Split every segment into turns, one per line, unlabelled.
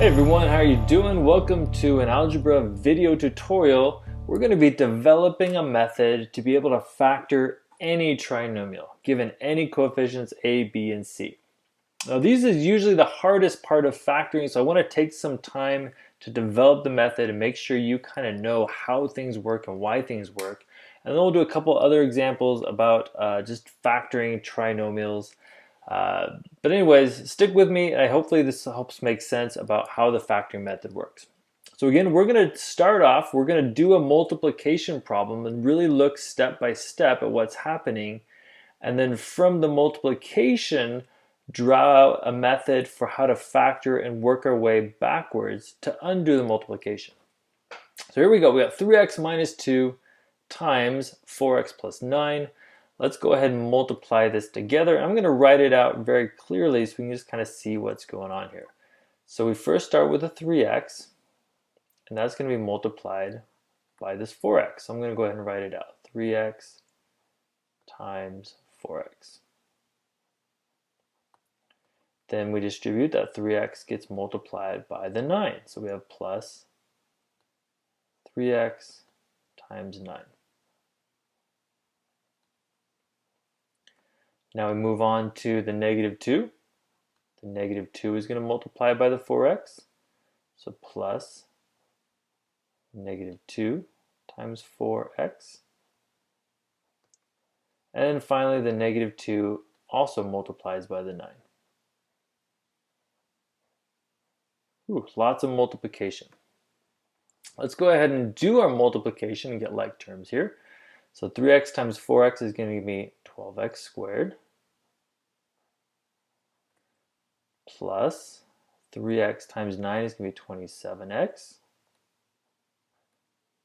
Hey everyone, how are you doing? Welcome to an algebra video tutorial. We're going to be developing a method to be able to factor any trinomial, given any coefficients A, B, and C. Now these is usually the hardest part of factoring, so I want to take some time to develop the method and make sure you kind of know how things work and why things work. And then we'll do a couple other examples about just factoring trinomials. But anyways, stick with me. Hopefully this helps make sense about how the factoring method works. So again, we're going to start off, we're going to do a multiplication problem and really look step by step at what's happening. And then from the multiplication, draw out a method for how to factor and work our way backwards to undo the multiplication. So here we go. We got 3x minus 2 times 4x plus 9. Let's go ahead and multiply this together. I'm going to write it out very clearly so we can just kind of see what's going on here. So we first start with a 3x, and that's going to be multiplied by this 4x. So I'm going to go ahead and write it out. 3x times 4x. Then we distribute that 3x gets multiplied by the 9. So we have plus 3x times 9. Now we move on to the negative 2. The negative 2 is going to multiply by the 4x. So plus negative 2 times 4x. And finally the negative 2 also multiplies by the 9. Ooh, lots of multiplication. Let's go ahead and do our multiplication and get like terms here. So 3x times 4x is going to give me 12x squared. Plus 3x times 9 is going to be 27x.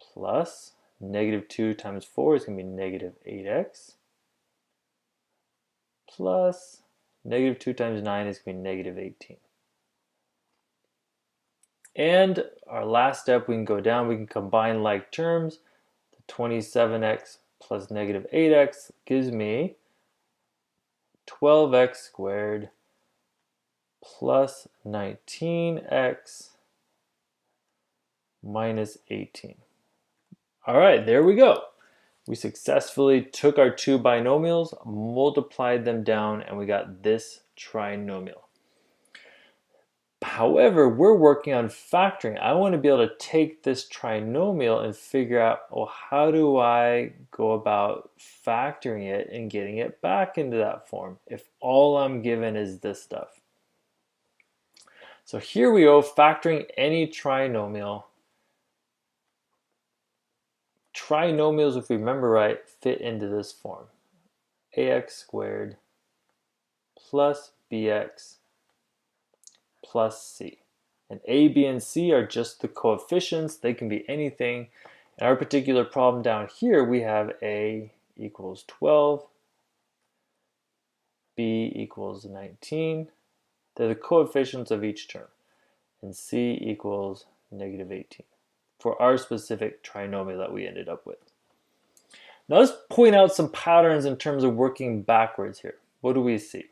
Plus negative 2 times 4 is going to be negative 8x. Plus negative 2 times 9 is going to be negative 18. And our last step, we can go down, we can combine like terms. The 27x plus negative 8x gives me 12x squared plus 19x minus 18. All right, there we go. We successfully took our two binomials, multiplied them down, and we got this trinomial. However, we're working on factoring. I want to be able to take this trinomial and figure out, well, how do I go about factoring it and getting it back into that form if all I'm given is this stuff? So here we go, factoring any trinomial. Trinomials, if we remember right, fit into this form. Ax squared plus bx plus c. And a, b, and c are just the coefficients. They can be anything. In our particular problem down here, we have a equals 12, b equals 19. They're the coefficients of each term. And c equals negative 18 for our specific trinomial that we ended up with. Now let's point out some patterns in terms of working backwards here. What do we see?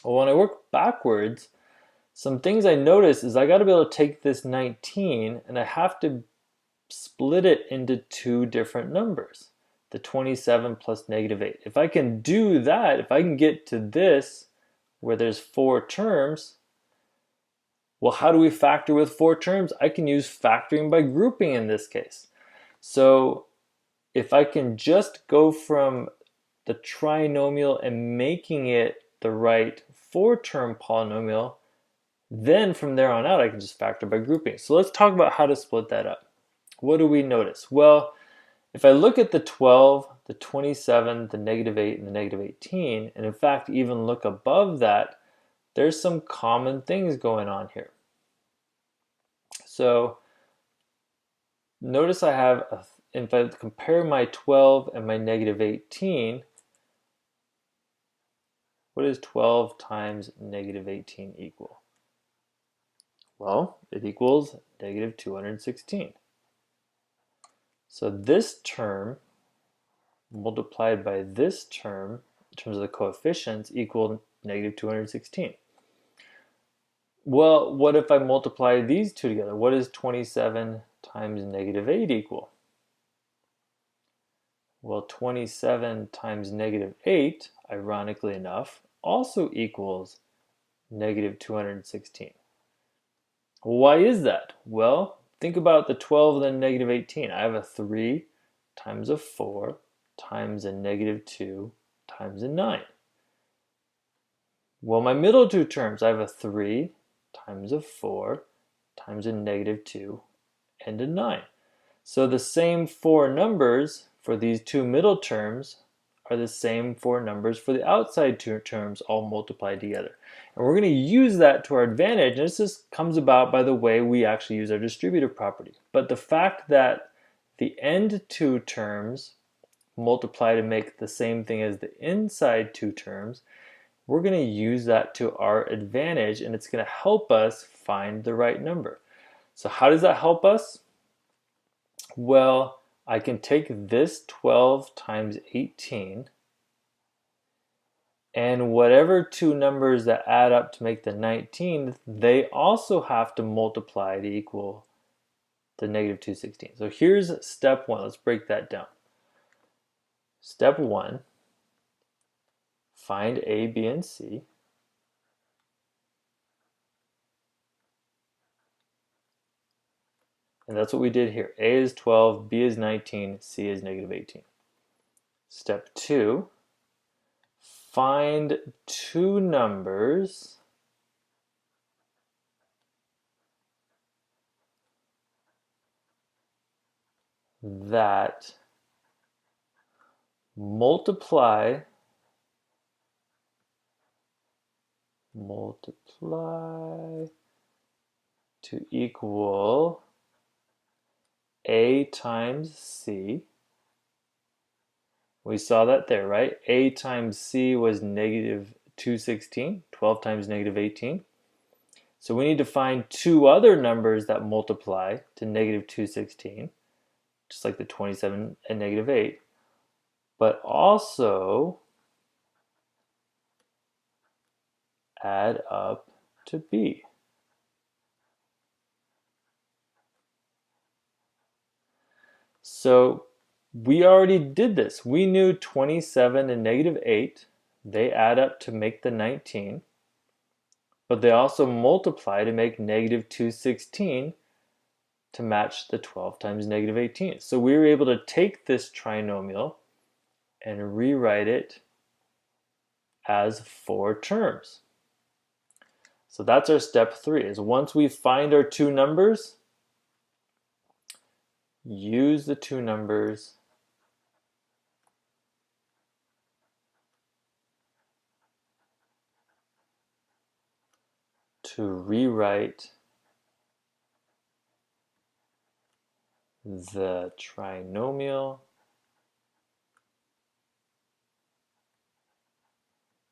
Well, when I work backwards, some things I notice is I got to be able to take this 19 and I have to split it into two different numbers, the 27 plus negative 8. If I can do that, if I can get to this where there's 4 terms, well, how do we factor with 4 terms? I can use factoring by grouping in this case. So if I can just go from the trinomial and making it the right 4-term polynomial, then from there on out I can just factor by grouping. So let's talk about how to split that up. What do we notice? Well, if I look at the 12, the 27, the negative 8, and the negative 18, and in fact even look above that, there's some common things going on here. So notice I have, if I compare my 12 and my negative 18, what does 12 times negative 18 equal? Well, it equals negative 216. So this term multiplied by this term in terms of the coefficients equal negative 216. Well, what if I multiply these two together? What does 27 times negative 8 equal? Well, 27 times negative 8, ironically enough, also equals negative 216. Why is that? Well, think about the 12 and then negative 18. I have a 3 times a 4 times a negative 2 times a 9. Well, my middle two terms, I have a 3 times a 4 times a negative 2 and a 9. So the same four numbers for these two middle terms are the same four numbers for the outside two terms all multiplied together. And we're going to use that to our advantage. And this just comes about by the way we actually use our distributive property. But the fact that the end two terms multiply to make the same thing as the inside two terms, we're going to use that to our advantage, and it's going to help us find the right number. So how does that help us? Well, I can take this 12 times 18, and whatever two numbers that add up to make the 19, they also have to multiply to equal the negative 216. So here's step one. Let's break that down. Step one, find A, B, and C. And that's what we did here. A is 12, B is 19, C is negative 18. Step two, find two numbers that multiply to equal A times C. We saw that there, right? A times C was negative 216, 12 times negative 18. So we need to find two other numbers that multiply to negative 216, just like the 27 and negative 8, but also add up to B. So we already did this. We knew 27 and negative 8, they add up to make the 19, but they also multiply to make negative 216 to match the 12 times negative 18. So we were able to take this trinomial and rewrite it as four terms. So that's our step three, is once we find our two numbers, use the two numbers to rewrite the trinomial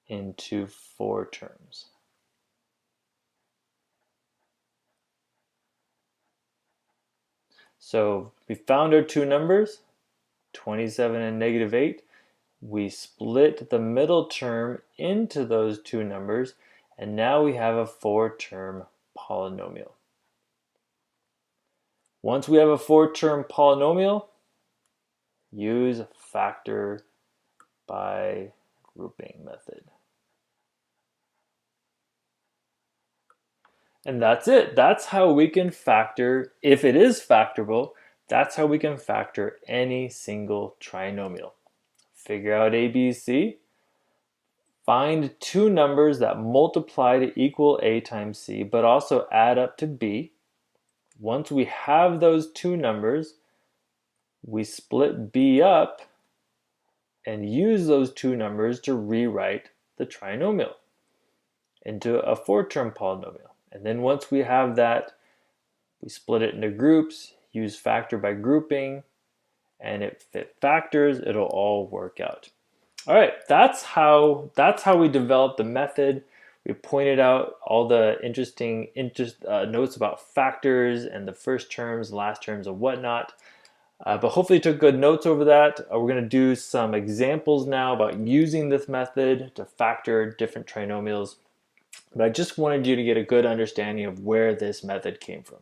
into four terms. So we found our two numbers, 27 and negative 8. We split the middle term into those two numbers, and now we have a four-term polynomial. Once we have a four-term polynomial, use factor by grouping method. And that's it. That's how we can factor, if it is factorable, that's how we can factor any single trinomial. Figure out A, B, C. Find two numbers that multiply to equal A times C, but also add up to B. Once we have those two numbers, we split B up and use those two numbers to rewrite the trinomial into a four-term polynomial. And then once we have that, we split it into groups, use factor by grouping, and if it factors, it'll all work out. All right, that's how we developed the method. We pointed out all the interesting notes about factors and the first terms, last terms, and whatnot. But hopefully you took good notes over that. We're going to do some examples now about using this method to factor different trinomials. But I just wanted you to get a good understanding of where this method came from.